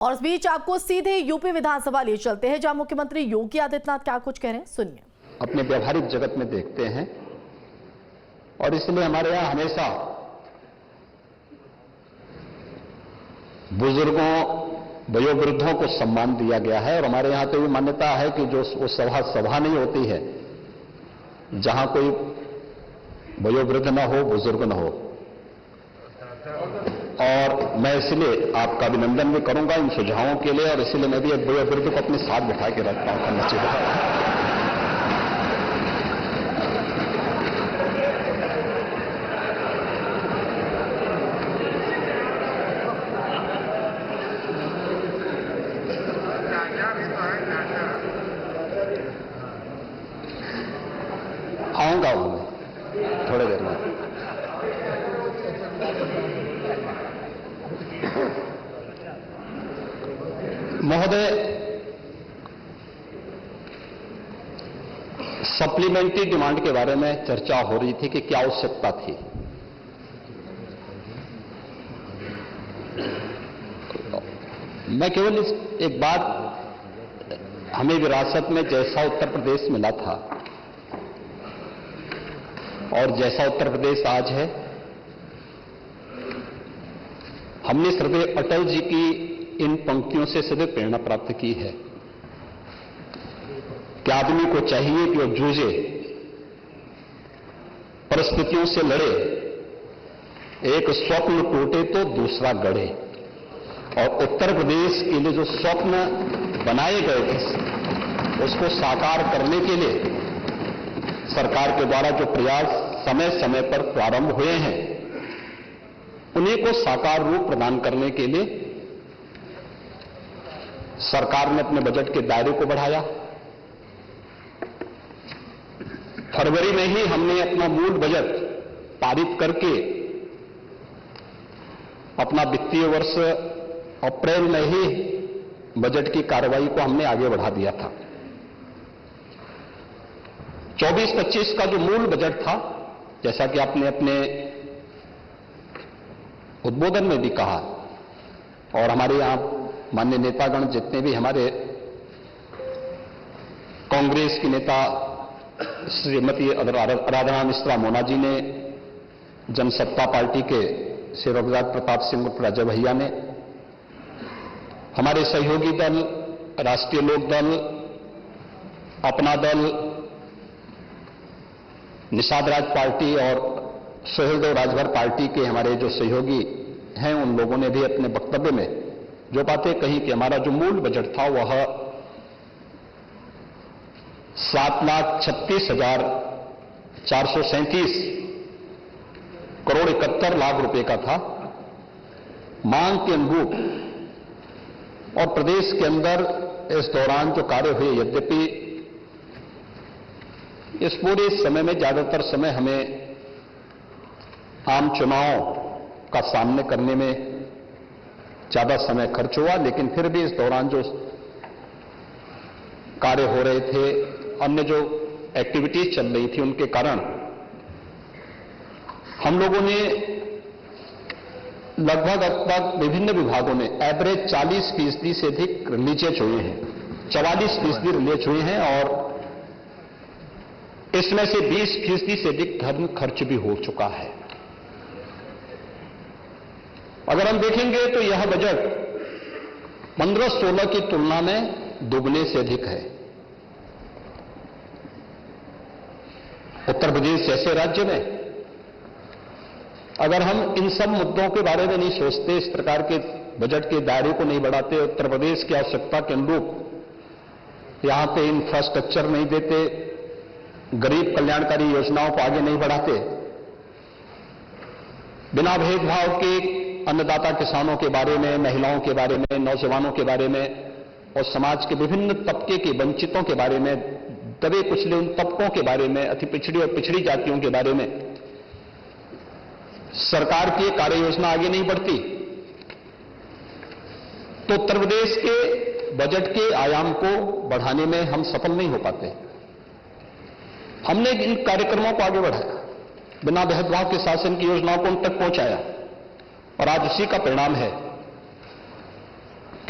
और इस बीच आपको सीधे यूपी विधानसभा ले चलते हैं, जहां मुख्यमंत्री योगी आदित्यनाथ क्या कुछ कह रहे हैं, सुनिए। अपने व्यवहारिक जगत में देखते हैं और इसलिए हमारे यहां हमेशा बुजुर्गों, वयोवृद्धों को सम्मान दिया गया है। और हमारे यहां तो ये मान्यता है कि जो वो सभा नहीं होती है जहां कोई वयोवृद्ध न हो, बुजुर्ग न हो। और मैं इसलिए आपका अभिनंदन भी करूंगा इन सुझावों के लिए, और इसलिए मैं भी एक वयोवृद्ध को अपने साथ बिठा के रखता हूं करना चाहिए। आऊंगा मैं थोड़ी देर में। महोदय, सप्लीमेंट्री डिमांड के बारे में चर्चा हो रही थी कि क्या आवश्यकता थी। मैं केवल एक बात, हमें विरासत में जैसा उत्तर प्रदेश मिला था और जैसा उत्तर प्रदेश आज है, हमने श्रद्धेय अटल जी की इन पंक्तियों से सीधे प्रेरणा प्राप्त की है कि आदमी को चाहिए कि वो जूझे, परिस्थितियों से लड़े, एक स्वप्न टूटे तो दूसरा गढ़े। और उत्तर प्रदेश के लिए जो स्वप्न बनाए गए थे उसको साकार करने के लिए सरकार के द्वारा जो प्रयास समय समय पर प्रारंभ हुए हैं, उन्हीं को साकार रूप प्रदान करने के लिए सरकार ने अपने बजट के दायरे को बढ़ाया। फरवरी में ही हमने अपना मूल बजट पारित करके अपना वित्तीय वर्ष अप्रैल में ही बजट की कार्रवाई को हमने आगे बढ़ा दिया था। 24-25 का जो मूल बजट था, जैसा कि आपने अपने उद्बोधन में भी कहा, और हमारे यहां माननीय नेतागण जितने भी हमारे कांग्रेस की नेता श्रीमती आराधना मिश्रा मोना जी ने, जनसत्ता पार्टी के श्री रघुराज प्रताप सिंह राजा भैया ने, हमारे सहयोगी दल राष्ट्रीय लोक दल, अपना दल, निषाद राज पार्टी और सुहेलदेव राजभर पार्टी के हमारे जो सहयोगी हैं, उन लोगों ने भी अपने वक्तव्य में जो बातें कही कि हमारा जो मूल बजट था वह 7,36,437 करोड़ 71 लाख रुपए का था। मांग के अनुरूप और प्रदेश के अंदर इस दौरान जो कार्य हुए, यद्यपि इस पूरे समय में ज्यादातर समय हमें आम चुनाव का सामने करने में ज्यादा समय खर्च हुआ, लेकिन फिर भी इस दौरान जो कार्य हो रहे थे, अन्य जो एक्टिविटीज चल रही थी, उनके कारण हम लोगों ने लगभग विभिन्न विभागों में एवरेज 40% से अधिक रिलीजेज हुए हैं, 44% रिलीज हुए हैं, और इसमें से 20% से अधिक धन खर्च भी हो चुका है। अगर हम देखेंगे तो यह बजट 15-16 की तुलना में दोगुने से अधिक है। उत्तर प्रदेश जैसे राज्य में अगर हम इन सब मुद्दों के बारे में नहीं सोचते, इस प्रकार के बजट के दायरे को नहीं बढ़ाते, उत्तर प्रदेश की आवश्यकता के अनुरूप यहां पे इंफ्रास्ट्रक्चर नहीं देते, गरीब कल्याणकारी योजनाओं को आगे नहीं बढ़ाते, बिना भेदभाव के अन्नदाता किसानों के बारे में, महिलाओं के बारे में, नौजवानों के बारे में और समाज के विभिन्न तबके के वंचितों के बारे में, दबे कुचले उन तबकों के बारे में, अति पिछड़ी और पिछड़ी जातियों के बारे में सरकार की कार्य योजना आगे नहीं बढ़ती, तो उत्तर प्रदेश के बजट के आयाम को बढ़ाने में हम सफल नहीं हो पाते। हमने इन कार्यक्रमों को आगे बढ़ाया, बिना भेदभाव के शासन की योजनाओं को उन तक पहुंचाया, और आज उसी का परिणाम है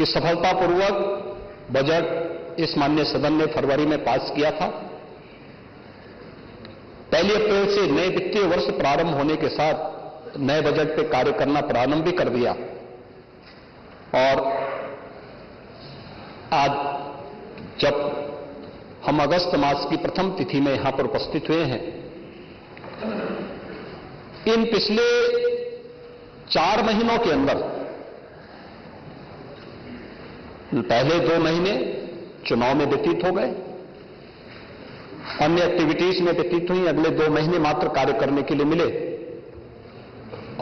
कि सफलतापूर्वक बजट इस माननीय सदन ने फरवरी में पास किया था। 1 अप्रैल से नए वित्तीय वर्ष प्रारंभ होने के साथ नए बजट पे कार्य करना प्रारंभ भी कर दिया और आज जब हम अगस्त मास की प्रथम तिथि में यहां पर उपस्थित हुए हैं, इन पिछले 4 महीनों के अंदर पहले 2 महीने चुनाव में व्यतीत हो गए, अन्य एक्टिविटीज में व्यतीत हुई, अगले 2 महीने मात्र कार्य करने के लिए मिले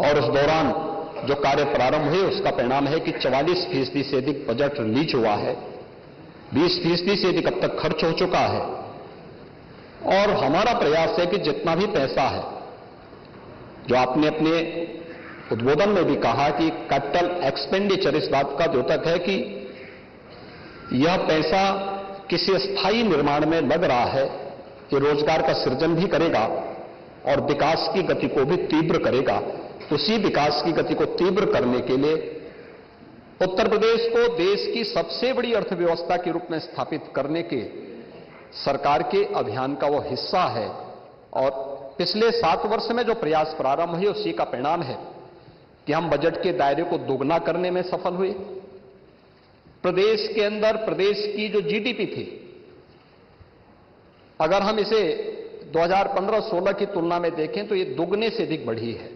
और उस दौरान जो कार्य प्रारंभ हुए उसका परिणाम है कि 44% से अधिक बजट रिलीज हुआ है, 20% से अधिक अब तक खर्च हो चुका है और हमारा प्रयास है कि जितना भी पैसा है, जो आपने अपने उद्बोधन में भी कहा कि कैपिटल एक्सपेंडिचर इस बात का द्योतक है कि यह पैसा किसी स्थायी निर्माण में लग रहा है, ये रोजगार का सृजन भी करेगा और विकास की गति को भी तीव्र करेगा। उसी विकास की गति को तीव्र करने के लिए उत्तर प्रदेश को देश की सबसे बड़ी अर्थव्यवस्था के रूप में स्थापित करने के सरकार के अभियान का वो हिस्सा है और पिछले 7 वर्ष में जो प्रयास प्रारंभ हुए उसी का परिणाम है कि हम बजट के दायरे को दोगुना करने में सफल हुए। प्रदेश के अंदर प्रदेश की जो जीडीपी थी, अगर हम इसे 2015-16 की तुलना में देखें तो ये दुगने से अधिक बढ़ी है।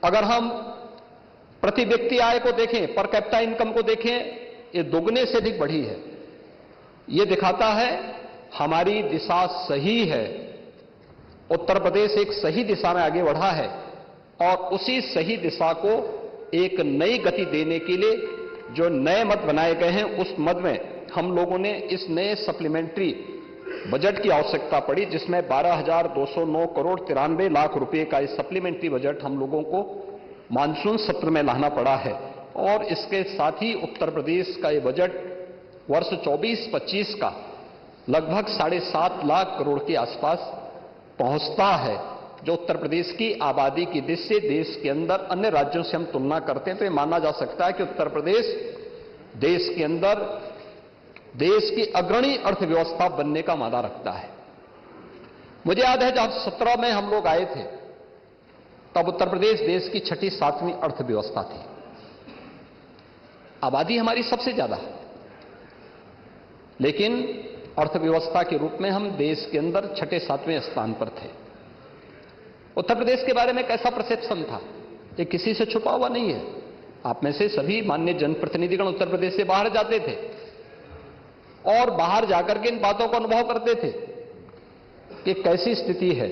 अगर हम प्रति व्यक्ति आय को देखें, पर कैपिटा इनकम को देखें, ये दुगने से अधिक बढ़ी है। ये दिखाता है हमारी दिशा सही है, उत्तर प्रदेश एक सही दिशा में आगे बढ़ा है और उसी सही दिशा को एक नई गति देने के लिए जो नए मद बनाए गए हैं, उस मद में हम लोगों ने इस नए सप्लीमेंट्री बजट की आवश्यकता पड़ी, जिसमें 12,209 करोड़ 93 लाख रुपए का इस सप्लीमेंट्री बजट हम लोगों को मानसून सत्र में लाना पड़ा है। और इसके साथ ही उत्तर प्रदेश का ये बजट वर्ष 24-25 का लगभग 7.5 लाख करोड़ के आसपास पहुंचता है, जो उत्तर प्रदेश की आबादी की दृष्टि से देश के अंदर अन्य राज्यों से हम तुलना करते हैं तो ये माना जा सकता है कि उत्तर प्रदेश देश के अंदर देश की अग्रणी अर्थव्यवस्था बनने का मादा रखता है। मुझे याद है जब 17 में हम लोग आए थे तब उत्तर प्रदेश देश की 6ठी-7वीं अर्थव्यवस्था थी। आबादी हमारी सबसे ज्यादा है, लेकिन अर्थव्यवस्था के रूप में हम देश के अंदर 6ठे-7वें स्थान पर थे। उत्तर प्रदेश के बारे में कैसा परसेप्शन था, ये किसी से छुपा हुआ नहीं है। आप में से सभी माननीय जनप्रतिनिधिगण उत्तर प्रदेश से बाहर जाते थे और बाहर जाकर के इन बातों को अनुभव करते थे कि कैसी स्थिति है।